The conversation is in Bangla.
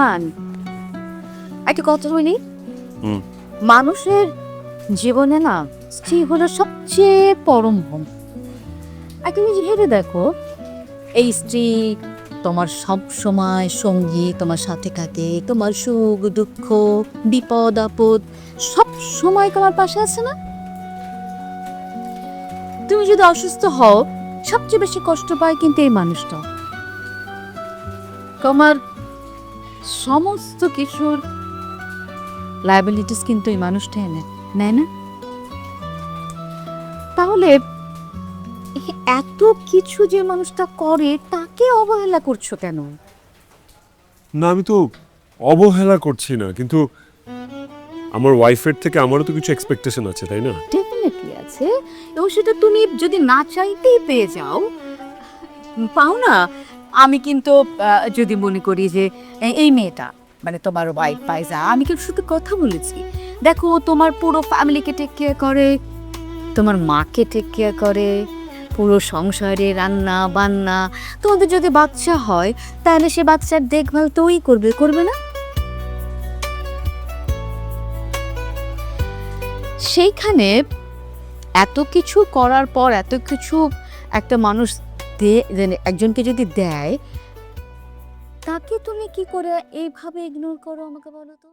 রোহান, একটা কথা বলি। হুম। মানুষের জীবনে না স্ত্রী হলো সবচেয়ে পরম ধন। আর তুমি ভেবে দেখো, এই স্ত্রী তোমার সব সময় সঙ্গী, তোমার সাথে থাকে, তোমার সুখ দুঃখ বিপদ আপদ সব সময় তোমার পাশে আছে না? তুমি যদি অসুস্থ হও, সবচেয়ে বেশি কষ্ট পায় কিন্তু এই মানুষটা। তোমার সমস্ত কিছুর লায়াবিলিটিস কিন্তু এই মানুষটা নেয় না? তাহলে এই এত কিছু যে মানুষটা করে তাকে অবহেলা করছো কেন? না, আমি তো অবহেলা করছি না, কিন্তু আমার ওয়াইফের থেকে আমারও তো কিছু এক্সপেকটেশন আছে, তাই না? ডেফিনেটলি আছে, এবং সেটা তুমি যদি না চাইতেই পেয়ে যাও, পাও না। আমি কিন্তু যদি মনে করি যে এই মেয়েটা মানে তোমার ওয়াইফ পাইজা, আমি কিন্তু শুধু কথা বলেছি। দেখো, তোমার পুরো ফ্যামিলিকে টেক কেয়ার করে, তোমার মাকে টেক কেয়ার করে, পুরো সংসারে রান্না বান্না। তোমাদের যদি বাচ্চা হয় তাহলে সে বাচ্চার দেখভাল তো ওই করবে না? সেইখানে এত কিছু করার পর, এত কিছু একটা মানুষ একজনকে যদি দেয়, তাকে তুমি কি করে এইভাবে ইগনোর করো আমাকে বলো তো?